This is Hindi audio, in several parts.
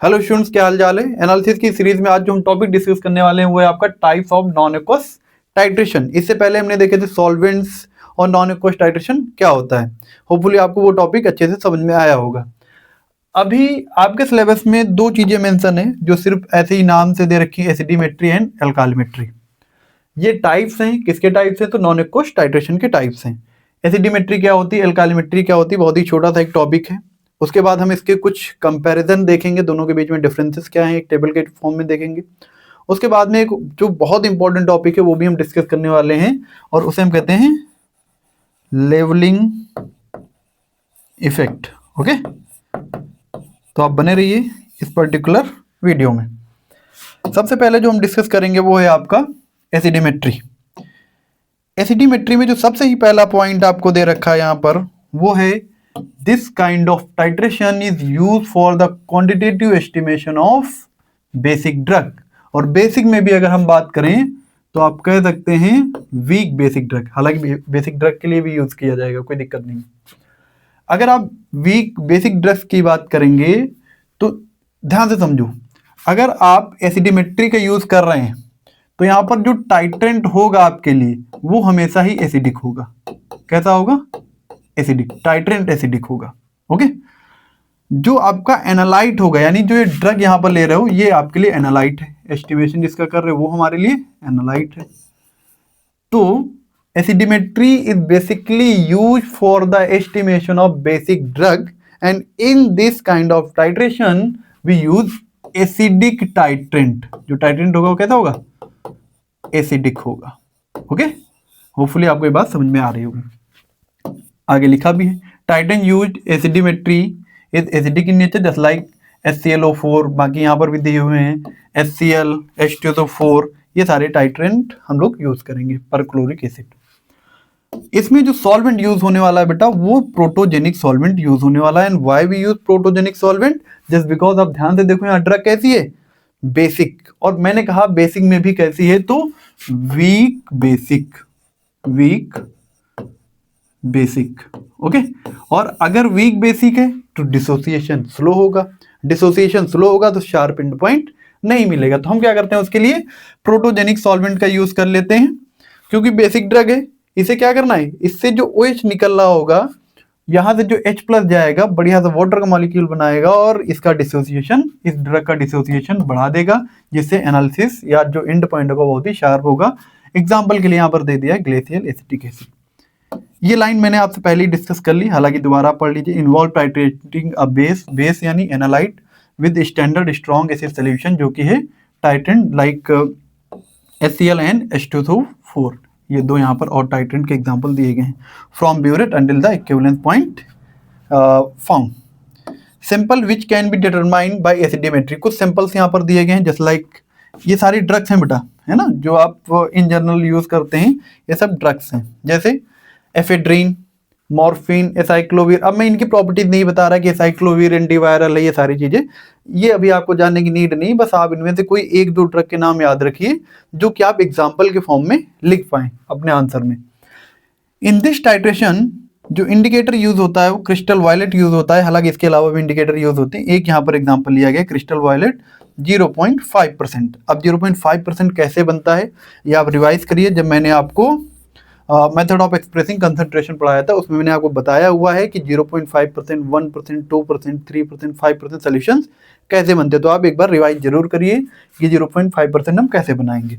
हेलो स्टूडेंट्स, क्या हाल चाल है। एनालिसिस की सीरीज में आज जो हम टॉपिक डिस्कस करने वाले हैं वो है आपका types of non aqueous titration. इससे पहले हमने देखे थे सॉल्वेंट्स और नॉन एक्वस टाइट्रेशन क्या होता है। होपफुली आपको वो टॉपिक अच्छे से समझ में आया होगा। अभी आपके सिलेबस में दो चीजें मेंशन है जो सिर्फ ऐसे ही नाम से दे रखी है, एसिडिमेट्री एंड एल्कालिमेट्री। ये टाइप्स हैं, किसके टाइप्स हैं? तो नॉन एक्वस टाइट्रेशन के टाइप्स हैं। एसिडिमेट्री क्या होती है, एल्कालिमेट्री क्या होती है, बहुत ही छोटा सा एक टॉपिक है। उसके बाद हम इसके कुछ कंपैरिजन देखेंगे, दोनों के बीच में डिफरेंसेस क्या हैं, एक टेबल के फॉर्म में देखेंगे। उसके बाद में एक जो बहुत इंपॉर्टेंट टॉपिक है वो भी हम डिस्कस करने वाले हैं और उसे हम कहते हैं लेवलिंग इफेक्ट। ओके, तो आप बने रहिए इस पर्टिकुलर वीडियो में। सबसे पहले जो हम डिस्कस करेंगे वो है आपका एसिडिमेट्री। एसिडिमेट्री में जो सबसे ही पहला पॉइंट आपको दे रखा है यहाँ पर वो है this kind of titration is use for the quantitative estimation of basic drug. और बेसिक में भी अगर हम बात करें तो आप कह सकते हैं वीक बेसिक ड्रग। हालांकि बेसिक ड्रग के लिए भी यूज किया जाएगा, कोई दिक्कत नहीं। अगर आप वीक बेसिक ड्रग्स की बात करेंगे तो ध्यान से समझो, अगर आप एसिडिमेट्री का यूज कर रहे हैं तो यहां पर जो टाइट्रेंट होगा आपके लिए वो हमेशा ही एसिडिक होगा। कैसा होगा? एसिडिक। टाइट्रेंट एसिडिक होगा। ओके, जो आपका एनालाइट होगा, यानी जो ये ड्रग यहां पर ले रहे हो ये आपके लिए एनालाइट है, एस्टिमेशन जिसका कर रहे हो वो हमारे लिए एनालाइट है। तो acidimetry is basically use for the estimation of basic drug and in this kind of titration we use acidic titrant. जो टाइट्रेंट होगा वो कैसा होगा? एसिडिक होगा। ओके, होपफुली आपको ये बात समझ में आ रही होगी। आगे लिखा भी है, titrant used acidimetry is acidic in nature just like HClO4। बाकी यहाँ पर भी दिए हुए हैं HCl, H2SO4, ये सारे टाइट्रेंट हम लोग यूज करेंगे परक्लोरिक एसिड। इसमें जो सॉल्वेंट यूज होने वाला है बेटा वो प्रोटोजेनिक सॉल्वेंट यूज होने वाला है। And why we use protogenic solvent? Just because आप ध्यान से देखो यहाँ ड्रग कैसी है, बेसिक। और मैंने कहा बेसिक में भी कैसी है, तो weak basic. Weak basic. Okay, और अगर वीक बेसिक है तो डिसोसिएशन स्लो होगा। डिसोसिएशन स्लो होगा तो शार्प एंड पॉइंट नहीं मिलेगा। तो हम क्या करते हैं उसके लिए प्रोटोजेनिक सॉल्वेंट का यूज कर लेते हैं, क्योंकि बेसिक ड्रग है। इसे क्या करना है, इससे जो OH निकल रहा होगा यहां से जो H+ जाएगा बढ़िया सा वाटर का मॉलिक्यूल बनाएगा और इसका डिसोसिएशन, इस ड्रग का डिसोसिएशन बढ़ा देगा, जिससे एनालिसिस या जो एंड पॉइंट होगा बहुत ही शार्प होगा। एग्जाम्पल के लिए यहाँ पर दे दिया है ग्लेशियल एसिटिक एसिड। ये लाइन मैंने आपसे पहले ही डिस्कस कर ली, हालांकि दोबारा पढ़ लीजिए। इन्वॉल्व टाइट्रेटिंग अ बेस यानी analyte with standard strong acid solution, जो कि है titrant like HCl and H2SO4। ये दो यहाँ पर और टाइट्रेंट के एग्जांपल दिए गए हैं। From burette until the equivalent point found. Sample which can be determined by acidimetry. कुछ सिंपल्स यहाँ पर दिए गए हैं, जस्ट लाइक ये सारी ड्रग्स हैं बेटा, है ना, जो आप इन जनरल यूज करते हैं, ये सब ड्रग्स हैं। जैसे एफेड्रीन, मॉर्फिन, एसाइक्लोवीर। अब मैं इनकी प्रॉपर्टीज नहीं बता रहा कि एसाइक्लोवीर एंटीवायरल है, ये सारी चीजें ये अभी आपको जानने की नीड नहीं। बस आप इनमें से कोई एक दो ड्रग के नाम याद रखिए जो कि आप एग्जाम्पल के फॉर्म में लिख पाए अपने आंसर में। इन दिस टाइट्रेशन जो इंडिकेटर यूज होता है वो क्रिस्टल वायलेट यूज होता है। हालांकि इसके अलावा भी इंडिकेटर यूज होते हैं। एक यहाँ पर एग्जाम्पल लिया गया क्रिस्टल वायलेट 0.5%। अब 0.5% कैसे बनता है ये आप रिवाइज करिए। जब मैंने आपको मेथड ऑफ एक्सप्रेसिंग कंसंट्रेशन पढ़ाया था उसमें मैंने आपको बताया हुआ है कि 0.5%, 1%, 2%, 3%, 5% सोल्यूशन कैसे बनते हैं। तो आप एक बार रिवाइज जरूर करिए कि 0.5% हम कैसे बनाएंगे।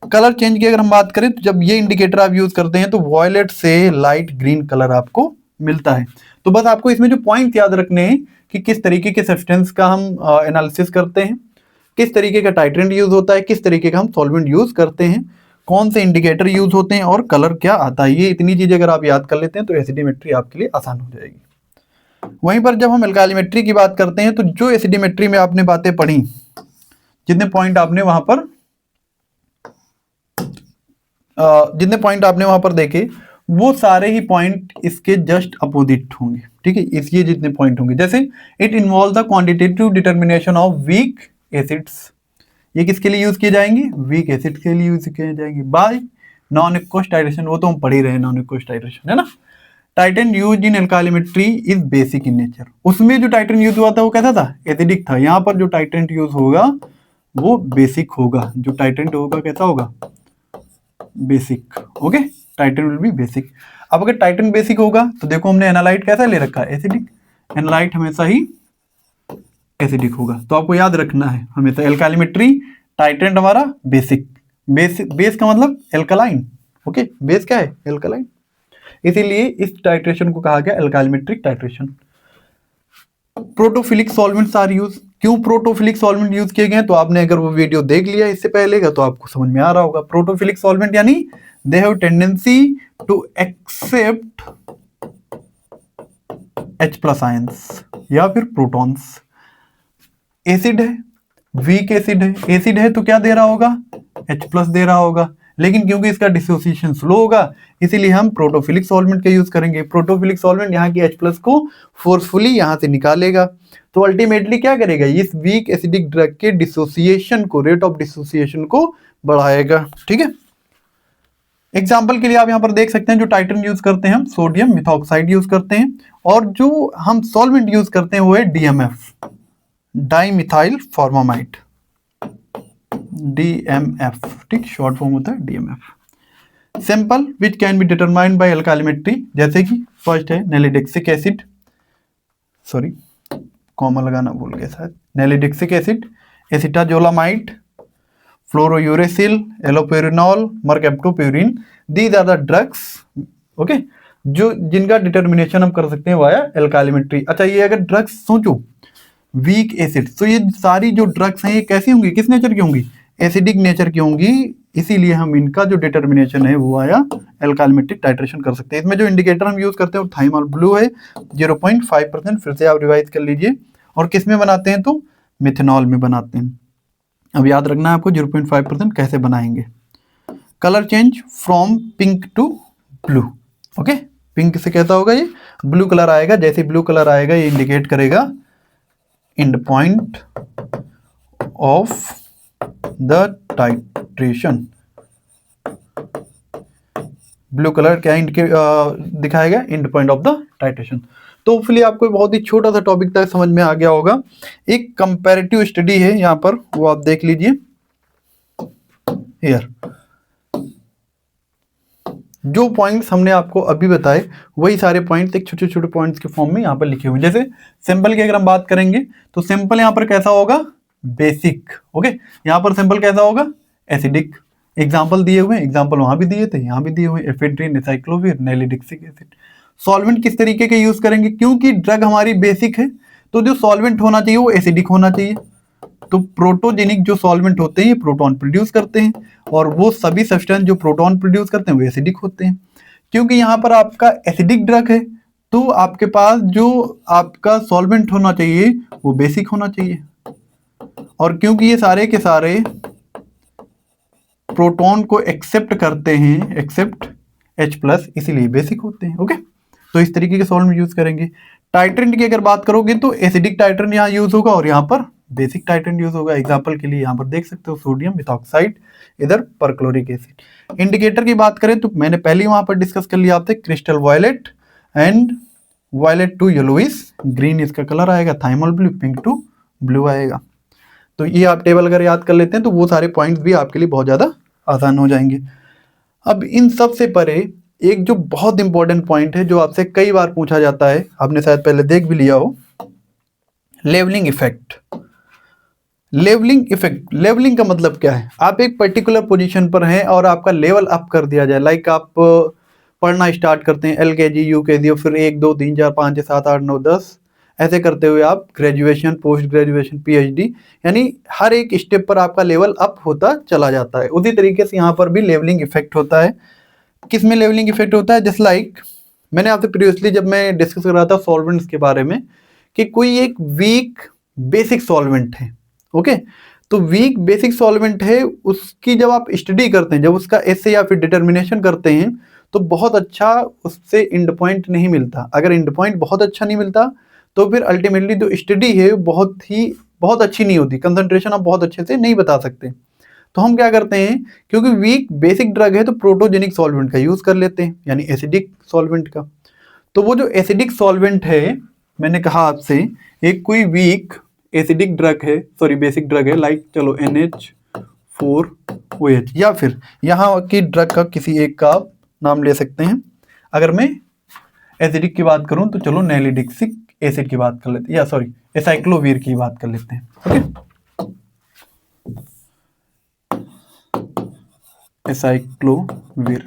कलर चेंज की अगर हम बात करें तो जब ये इंडिकेटर आप यूज करते हैं तो वॉयलेट से लाइट ग्रीन कलर आपको मिलता है। तो बस आपको इसमें जो पॉइंट याद रखने हैं कि किस तरीके के सब्सटेंस का हम एनालिसिस करते हैं, किस तरीके का टाइट्रेंट यूज होता है, किस तरीके का हम सॉल्वेंट यूज करते हैं, कौन से इंडिकेटर यूज होते हैं और कलर क्या आता है। ये इतनी चीजें अगर आप याद कर लेते हैं तो एसिडिमेट्री आपके लिए आसान हो जाएगी। वहीं पर जब हम एल्कालिमेट्री की बात करते हैं तो जो एसिडिमेट्री में आपने बातें पढ़ी, जितने पॉइंट आपने वहां पर देखे वो सारे ही पॉइंट इसके जस्ट अपोजिट होंगे। ठीक है, इसके जितने पॉइंट होंगे, जैसे it involve the quantitative determination of weak acids. ये किसके लिए यूज किए जाएंगे? वीक एसिड के लिए यूज किए जाएंगे बाय नॉन एक्वस टाइट्रेशन। वो तो हम पढ़ ही रहे हैं, नॉन एक्वस टाइट्रेशन, है ना। Titrant use in alkalimetry is basic in nature. उसमें जो टाइटन यूज हुआ था वो कैसा था, एसिडिक था। यहाँ पर जो टाइटन यूज होगा वो बेसिक होगा। जो टाइटन होगा कैसा होगा, basic. Okay, Titan will be basic. अब अगर टाइटन बेसिक होगा तो देखो हमने एनालाइट कैसा ले रखा है, एसिडिक। एनालाइट हमेशा ही एसिडिक होगा। तो आपको याद रखना है हमेशा एल्कालिमेट्री, टाइटन हमारा बेसिक। बेस का मतलब एल्कलाइन। ओके, बेस क्या है, एल्कलाइन। इसीलिए इस टाइट्रेशन को कहा गया alkalimetric titration. Protophilic solvents are use. क्यों प्रोटोफिलिक सॉल्वेंट यूज किए गए, तो आपने अगर वो वीडियो देख लिया इससे पहले का तो आपको समझ में आ रहा होगा। प्रोटोफिलिक सॉल्वेंट यानी they have tendency to accept H+ ions या फिर प्रोटॉन्स। एसिड है, वीक एसिड है, एसिड है तो क्या दे रहा होगा, H+ दे रहा होगा। लेकिन क्योंकि इसका डिसोसिएशन स्लो होगा इसीलिए हम प्रोटोफिलिक सॉल्वेंट का यूज करेंगे। प्रोटोफिलिक सॉल्वेंट यहाँ की H+ को फोर्सफुली यहाँ से निकालेगा। तो अल्टीमेटली क्या करेगा, इस वीक एसिडिक ड्रग के डिसोसिएशन को, रेट ऑफ डिसोसिएशन को बढ़ाएगा। ठीक है, एग्जाम्पल के लिए आप यहाँ पर देख सकते हैं जो टाइटन यूज करते हैं हम सोडियम मिथॉक्साइड यूज करते हैं, और जो हम सॉल्वेंट यूज करते हैं वो है DMF, डाइमिथाइल फॉर्मामाइड, DMF। ठीक, शॉर्ट फॉर्म होता है DMF। Sample which can be determined by alkalimetry, जैसे कि फर्स्ट है नेलिडिक्सिक एसिड, सॉरी कॉमा लगाना भूल गया शायद, nalidixic acid, acetazolamide, fluorouracil, allopurinol, mercaptopurine. These are the drugs, okay, जो जिनका डिटर्मिनेशन हम कर सकते हैं वाया एल्कालिमेट्री। अच्छा, ये अगर ड्रग्स सोचो वीक एसिड, तो ये सारी जो ड्रग्स हैं ये कैसी होंगी, किस नेचर की होंगी, एसिडिक नेचर की होंगी। इसीलिए हम इनका जो डिटर्मिनेशन है वो आया एल्कालिमेट्रिक टाइट्रेशन कर सकते हैं। इसमें जो इंडिकेटर हम यूज करते हैं वो थाइमॉल ब्लू है 0.5%, फिर से आप रिवाइज कर लीजिए। और किस में बनाते हैं, तो मिथेनॉल में बनाते हैं। अब याद रखना है आपको 0.5% कैसे बनाएंगे। Colour change from pink to blue. Okay, pink से कैसा होगा, ये ब्लू कलर आएगा। जैसे ब्लू कलर आएगा ये इंडिकेट करेगा and point of the titration. Blue colour क्या दिखाएगा, and point of the titration. तो होपफुली आपको बहुत ही छोटा सा टॉपिक तक समझ में आ गया होगा। एक कंपैरेटिव स्टडी है यहाँ पर, वो आप देख लीजिए हियर। जो पॉइंट्स हमने आपको अभी बताए वही सारे पॉइंट्स एक छोटे छोटे पॉइंट्स के फॉर्म में यहाँ पर लिखे हुए। जैसे सिंपल की अगर हम बात करेंगे तो सिंपल यहाँ पर कैसा होगा, बेसिक। ओके, यहाँ पर सिंपल कैसा होगा, एसिडिक। एग्जाम्पल दिए हुए, एग्जाम्पल वहां भी दिए थे, यहाँ भी दिए हुए, एफेड्रिन, एसाइक्लोविर, नेलिडिक्सिक एसिड। सॉल्वेंट किस तरीके के यूज करेंगे, क्योंकि ड्रग हमारी बेसिक है तो जो सॉल्वेंट होना चाहिए वो एसिडिक होना चाहिए। तो प्रोटोजेनिक जो सॉल्वेंट होते हैं ये प्रोटॉन प्रोड्यूस करते हैं, और वो सभी सब्सटेंस जो प्रोटॉन प्रोड्यूस करते हैं वो एसिडिक होते हैं। क्योंकि यहाँ पर आपका एसिडिक ड्रग है तो आपके पास जो आपका सॉल्वेंट होना चाहिए वो बेसिक होना चाहिए। और क्योंकि ये सारे के सारे प्रोटॉन को एक्सेप्ट करते हैं, एक्सेप्ट H+, इसीलिए बेसिक होते हैं। ओके, तो इस तरीके के सॉल्वेंट यूज करेंगे। टाइट्रेंट की अगर बात करोगे तो एसिडिक टाइट्रेंट यहाँ यूज होगा और यहाँ पर बेसिक टाइट्रेंट यूज होगा। एग्जांपल के लिए यहाँ पर देख सकते हो सोडियम मिथॉक्साइड, इधर परक्लोरिक एसिड। इंडिकेटर की बात करें तो मैंने पहले ही वहां पर डिस्कस कर लिया आपसे, crystal violet and violet to yellowish green इसका कलर आएगा, thymol blue, pink to blue आएगा। तो ये आप टेबल अगर याद कर लेते हैं तो वो सारे पॉइंट्स भी आपके लिए बहुत ज़्यादा आसान हो जाएंगे। अब इन सब से परे एक जो बहुत इंपॉर्टेंट पॉइंट है जो आपसे कई बार पूछा जाता है, आपने शायद पहले देख भी लिया हो, levelling effect. Levelling effect, levelling का मतलब क्या है, आप एक पर्टिकुलर पोजीशन पर हैं और आपका लेवल अप कर दिया जाए। लाइक आप पढ़ना स्टार्ट करते हैं LKG UKG, फिर 1 2 3 4 5 6 7 8 9 10 ऐसे करते हुए आप ग्रेजुएशन, पोस्ट ग्रेजुएशन, PhD, यानी हर एक स्टेप पर आपका लेवल अप होता चला जाता है। उसी तरीके से यहाँ पर भी लेवलिंग इफेक्ट होता है। किस में लेवलिंग इफेक्ट होता है, जस्ट लाइक मैंने आपसे प्रीवियसली जब मैं डिस्कस कर रहा था सॉल्वेंट्स के बारे में कि कोई एक वीक बेसिक सॉल्वेंट है। ओके, तो वीक बेसिक सॉल्वेंट है, उसकी जब आप स्टडी करते हैं, जब उसका एसे या फिर डिटर्मिनेशन करते हैं तो बहुत अच्छा उससे एंड पॉइंट नहीं मिलता। अगर एंड पॉइंट बहुत अच्छा नहीं मिलता तो फिर अल्टीमेटली जो स्टडी है बहुत अच्छी नहीं होती, कंसंट्रेशन आप बहुत अच्छे से नहीं बता सकते। तो हम क्या करते हैं, क्योंकि वीक बेसिक ड्रग है तो प्रोटोजेनिक सॉल्वेंट का यूज कर लेते हैं, यानी एसिडिक सॉल्वेंट का। तो वो जो एसिडिक सॉल्वेंट है, मैंने कहा आपसे, एक कोई वीक एसिडिक ड्रग है, सॉरी बेसिक ड्रग है, लाइक चलो NH4OH, या फिर यहाँ की ड्रग का किसी एक का आप नाम ले सकते हैं। अगर मैं एसिडिक की बात करूं तो चलो नैलिडिक्सिक एसिड की बात कर लेते हैं, या सॉरी एसाइक्लोवीर की बात कर लेते हैं। ओके, एसाइक्लोवीर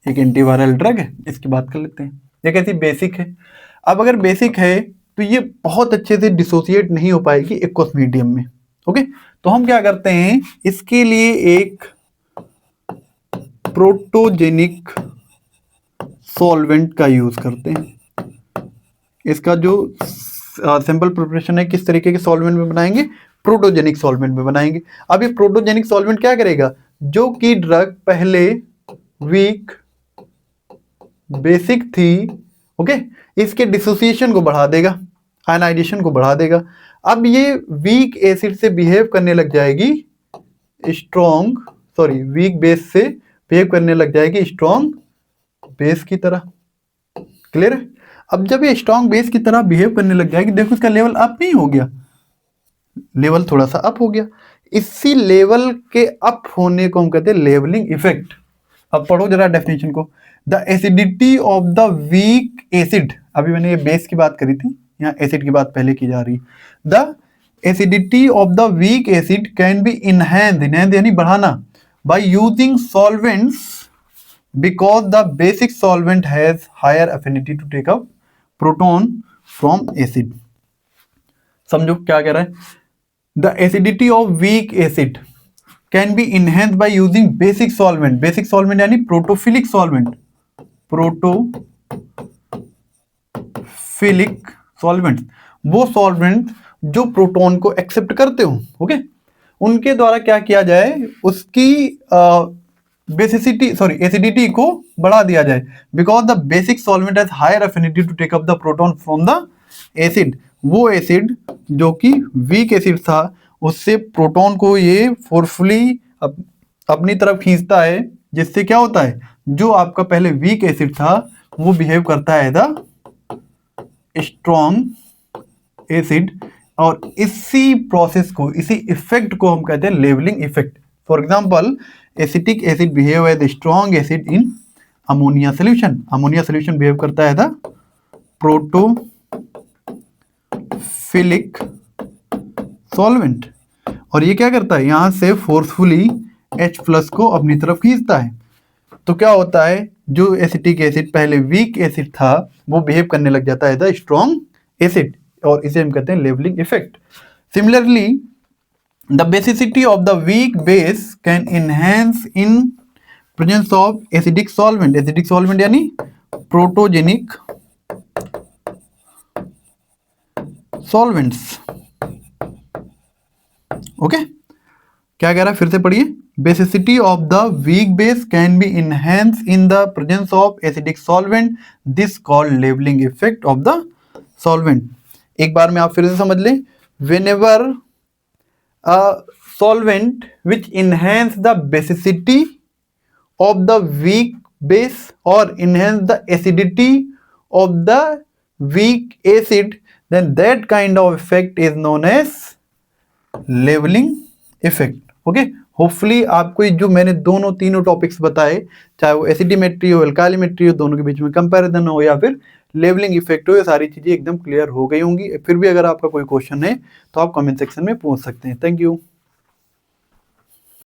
एक एंटीवायरल ड्रग है, इसकी बात कर लेते हैं। ये कैसी बेसिक है। अब अगर बेसिक है तो ये बहुत अच्छे से डिसोसिएट नहीं हो पाएगी एक्वस मीडियम में। ओके, तो हम क्या करते हैं, इसके लिए एक प्रोटोजेनिक सॉल्वेंट का यूज करते हैं। इसका जो सिंपल प्रिपरेशन है, किस तरीके के सॉल्वेंट में बनाएंगे, प्रोटोजेनिक सॉल्वेंट में बनाएंगे। अब ये प्रोटोजेनिक सॉल्वेंट क्या करेगा, जो कि ड्रग पहले वीक बेसिक थी, ओके, इसके डिसोसिएशन को बढ़ा देगा, आयनाइजेशन को बढ़ा देगा। अब ये वीक एसिड से बिहेव करने लग जाएगी स्ट्रॉन्ग, सॉरी वीक बेस से बिहेव करने लग जाएगी स्ट्रॉन्ग बेस की तरह। क्लियर है। अब जब ये स्ट्रॉन्ग बेस की तरह बिहेव करने लग जाएगी, देखो इसका लेवल अप नहीं हो गया, लेवल थोड़ा सा अप हो गया। इसी लेवल के अप होने को हम कहते हैं लेवलिंग इफेक्ट। अब पढ़ो जरा डेफिनेशन को। The acidity of the weak acid, अभी मैंने ये बेस की बात करी थी, यहाँ एसिड की बात पहले की जा रही। The acidity of the weak acid can be enhance, enhance यानी बढ़ाना, by using solvents because the basic solvent has higher affinity to take up proton from acid. समझो क्या कह रहा है, the acidity of weak acid can be enhanced by using basic solvent, basic solvent यानी प्रोटोफिलिक सॉल्वेंट, प्रोटोफिलिक सॉल्वेंट, वो सॉल्वेंट जो प्रोटॉन को एक्सेप्ट करते हो, ओके, उनके द्वारा क्या किया जाए, उसकी बेसिसिटी, सॉरी एसिडिटी को बढ़ा दिया जाए, because the basic solvent has higher affinity to take up the proton from the acid. वो एसिड जो कि वीक एसिड था, उससे प्रोटॉन को ये फोर्सफुली अपनी तरफ खींचता है, जिससे क्या होता है, जो आपका पहले वीक एसिड था वो बिहेव करता है द स्ट्रॉन्ग एसिड। और इसी प्रोसेस को, इसी इफेक्ट को हम कहते हैं levelling effect. For example, acetic acid behave as strong acid in ammonia solution, ammonia solution behave करता है द प्रोटोफिलिक सॉल्वेंट, और ये क्या करता है, यहां से फोर्सफुली H+ को अपनी तरफ खींचता है। तो क्या होता है, जो एसिटिक एसिड पहले वीक एसिड था वो बिहेव करने लग जाता है द स्ट्रॉन्ग एसिड, और इसे हम कहते हैं levelling effect. Similarly the basicity of the weak base can enhance in presence of acidic solvent, acidic solvent यानी प्रोटोजेनिक सॉल्वेंट्स। ओके, क्या कह रहा है, फिर से पढ़िए। Basicity of the weak base can be enhance in the presence of acidic solvent, this called levelling effect of the solvent. एक बार में आप फिर से समझ लें, whenever a solvent which enhance the basicity of the weak base or enhance the acidity of the weak acid, then that kind of effect is known as leveling effect. Okay, hopefully आपको जो मैंने तीनों टॉपिक्स बताए, चाहे वो एसिडिमेट्री हो, एल्काइलिमेट्री हो, दोनों के बीच में कंपैरिजन हो या फिर लेवलिंग इफेक्ट हो, ये सारी चीजें एकदम क्लियर हो गई होंगी। फिर भी अगर आपका कोई क्वेश्चन है तो आप कमेंट सेक्शन में पूछ सकते हैं। Thank you.